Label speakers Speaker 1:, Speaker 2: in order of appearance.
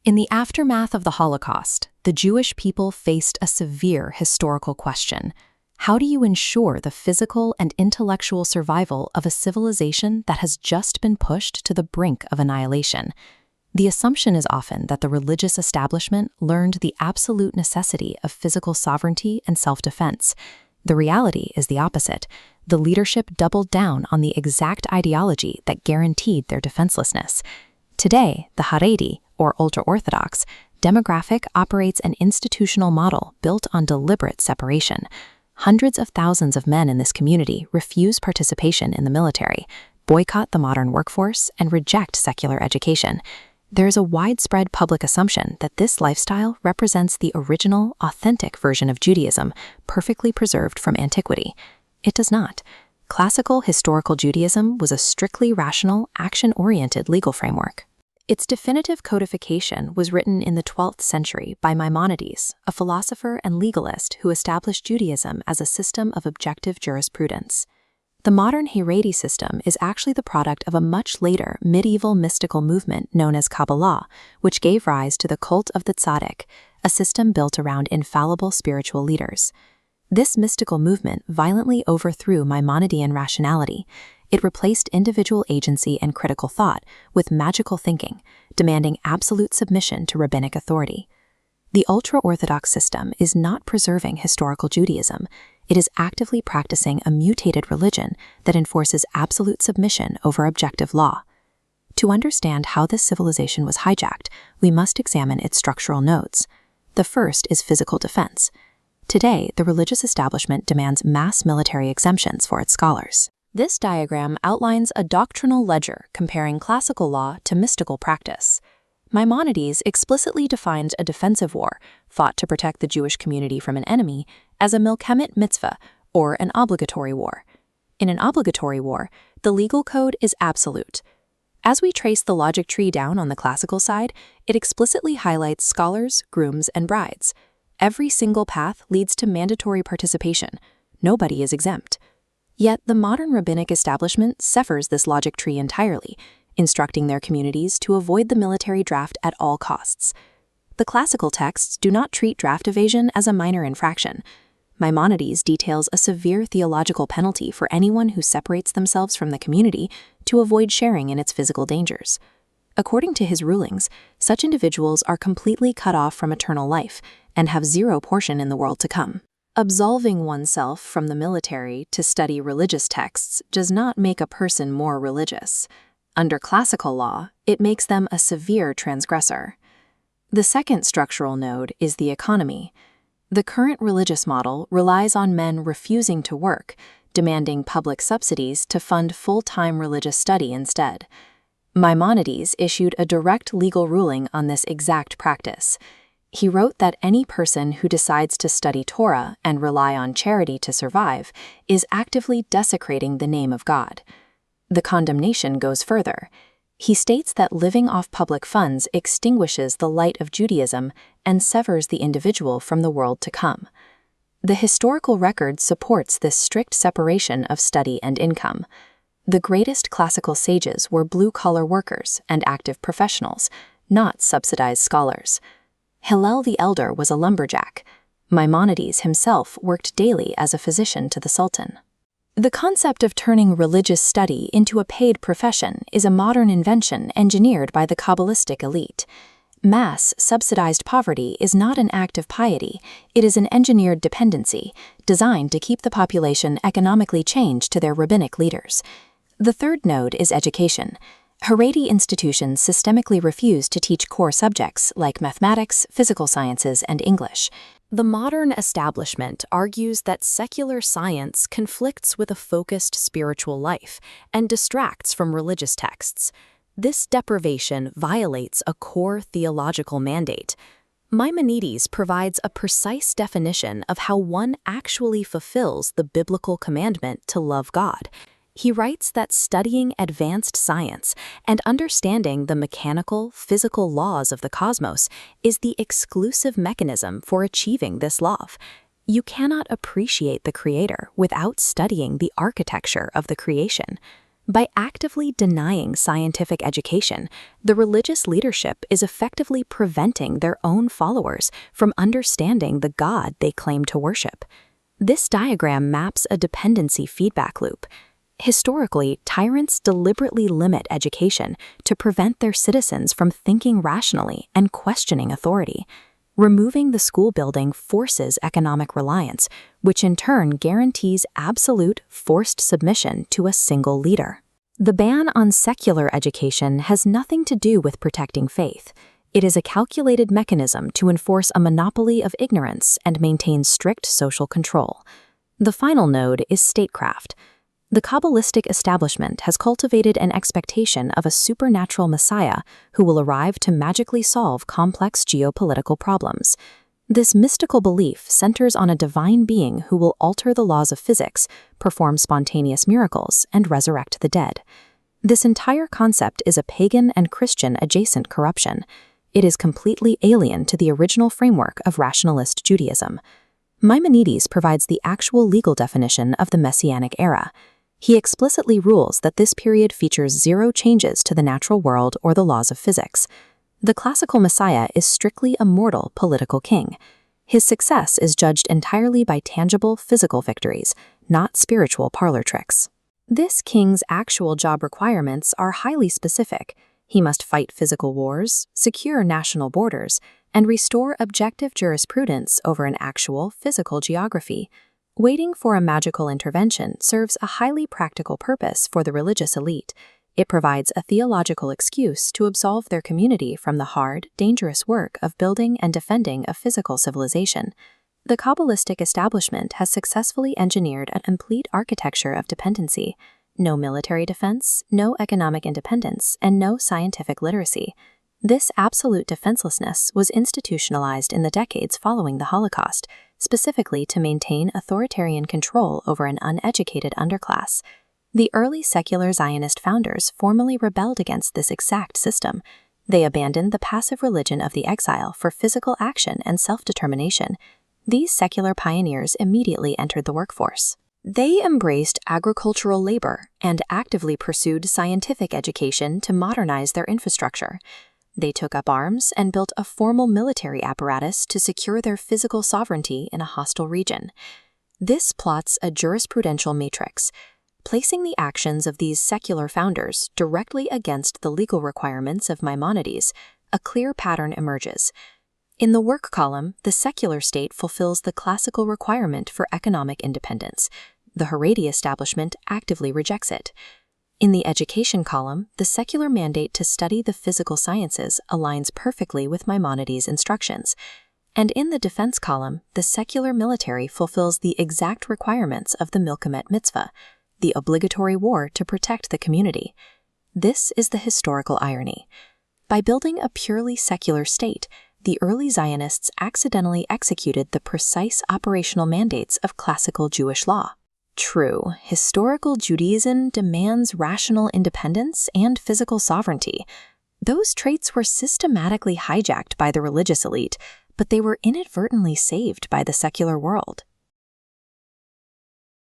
Speaker 1: In the aftermath of the Holocaust, the Jewish people faced a severe historical question. How do you ensure the physical and intellectual survival of a civilization that has just been pushed to the brink of annihilation? The assumption is often that the religious establishment learned the absolute necessity of physical sovereignty and self-defense. The reality is the opposite. The leadership doubled down on the exact ideology that guaranteed their defenselessness. Today, the Haredi, or ultra-Orthodox, demographic operates an institutional model built on deliberate separation. Hundreds of thousands of men in this community refuse participation in the military, boycott the modern workforce, and reject secular education. There is a widespread public assumption that this lifestyle represents the original, authentic version of Judaism, perfectly preserved from antiquity. It does not. Classical historical Judaism was a strictly rational, action-oriented legal framework. Its definitive codification was written in the 12th century by Maimonides, a philosopher and legalist who established Judaism as a system of objective jurisprudence. The modern Haredi system is actually the product of a much later medieval mystical movement known as Kabbalah, which gave rise to the cult of the Tzaddik, a system built around infallible spiritual leaders. This mystical movement violently overthrew Maimonidean rationality. It replaced individual agency and critical thought with magical thinking, demanding absolute submission to rabbinic authority. The ultra-Orthodox system is not preserving historical Judaism. It is actively practicing a mutated religion that enforces absolute submission over objective law. To understand how this civilization was hijacked, we must examine its structural nodes. The first is physical defense. Today, the religious establishment demands mass military exemptions for its scholars. This diagram outlines a doctrinal ledger comparing classical law to mystical practice. Maimonides explicitly defines a defensive war, fought to protect the Jewish community from an enemy, as a milchemet mitzvah, or an obligatory war. In an obligatory war, the legal code is absolute. As we trace the logic tree down on the classical side, it explicitly highlights scholars, grooms, and brides. Every single path leads to mandatory participation. Nobody is exempt. Yet the modern rabbinic establishment severs this logic tree entirely, instructing their communities to avoid the military draft at all costs. The classical texts do not treat draft evasion as a minor infraction. Maimonides details a severe theological penalty for anyone who separates themselves from the community to avoid sharing in its physical dangers. According to his rulings, such individuals are completely cut off from eternal life and have zero portion in the world to come. Absolving oneself from the military to study religious texts does not make a person more religious. Under classical law, it makes them a severe transgressor. The second structural node is the economy. The current religious model relies on men refusing to work, demanding public subsidies to fund full-time religious study instead. Maimonides issued a direct legal ruling on this exact practice. He wrote that any person who decides to study Torah and rely on charity to survive is actively desecrating the name of God. The condemnation goes further. He states that living off public funds extinguishes the light of Judaism and severs the individual from the world to come. The historical record supports this strict separation of study and income. The greatest classical sages were blue-collar workers and active professionals, not subsidized scholars. Hillel the Elder was a lumberjack. Maimonides himself worked daily as a physician to the Sultan. The concept of turning religious study into a paid profession is a modern invention engineered by the Kabbalistic elite. Mass, subsidized poverty is not an act of piety, it is an engineered dependency, designed to keep the population economically chained to their rabbinic leaders. The third node is education. Haredi institutions systemically refuse to teach core subjects like mathematics, physical sciences, and English. The modern establishment argues that secular science conflicts with a focused spiritual life and distracts from religious texts. This deprivation violates a core theological mandate. Maimonides provides a precise definition of how one actually fulfills the biblical commandment to love God. He writes that studying advanced science and understanding the mechanical, physical laws of the cosmos is the exclusive mechanism for achieving this love. You cannot appreciate the Creator without studying the architecture of the creation. By actively denying scientific education, the religious leadership is effectively preventing their own followers from understanding the God they claim to worship. This diagram maps a dependency feedback loop. Historically, tyrants deliberately limit education to prevent their citizens from thinking rationally and questioning authority. Removing the school building forces economic reliance, which in turn guarantees absolute, forced submission to a single leader. The ban on secular education has nothing to do with protecting faith. It is a calculated mechanism to enforce a monopoly of ignorance and maintain strict social control. The final node is statecraft. The Kabbalistic establishment has cultivated an expectation of a supernatural messiah who will arrive to magically solve complex geopolitical problems. This mystical belief centers on a divine being who will alter the laws of physics, perform spontaneous miracles, and resurrect the dead. This entire concept is a pagan and Christian adjacent corruption. It is completely alien to the original framework of rationalist Judaism. Maimonides provides the actual legal definition of the Messianic era. He explicitly rules that this period features zero changes to the natural world or the laws of physics. The classical Messiah is strictly a mortal political king. His success is judged entirely by tangible physical victories, not spiritual parlor tricks. This king's actual job requirements are highly specific. He must fight physical wars, secure national borders, and restore objective jurisprudence over an actual physical geography. Waiting for a magical intervention serves a highly practical purpose for the religious elite. It provides a theological excuse to absolve their community from the hard, dangerous work of building and defending a physical civilization. The Kabbalistic establishment has successfully engineered a complete architecture of dependency. No military defense, no economic independence, and no scientific literacy. This absolute defenselessness was institutionalized in the decades following the Holocaust, specifically to maintain authoritarian control over an uneducated underclass. The early secular Zionist founders formally rebelled against this exact system. They abandoned the passive religion of the exile for physical action and self-determination. These secular pioneers immediately entered the workforce. They embraced agricultural labor and actively pursued scientific education to modernize their infrastructure. They took up arms and built a formal military apparatus to secure their physical sovereignty in a hostile region. This plots a jurisprudential matrix, placing the actions of these secular founders directly against the legal requirements of Maimonides. A clear pattern emerges. In the work column, the secular state fulfills the classical requirement for economic independence. The Haredi establishment actively rejects it. In the education column, the secular mandate to study the physical sciences aligns perfectly with Maimonides' instructions. And in the defense column, the secular military fulfills the exact requirements of the Milkamet Mitzvah, the obligatory war to protect the community. This is the historical irony. By building a purely secular state, the early Zionists accidentally executed the precise operational mandates of classical Jewish law. True, historical Judaism demands rational independence and physical sovereignty. Those traits were systematically hijacked by the religious elite, but they were inadvertently saved by the secular world.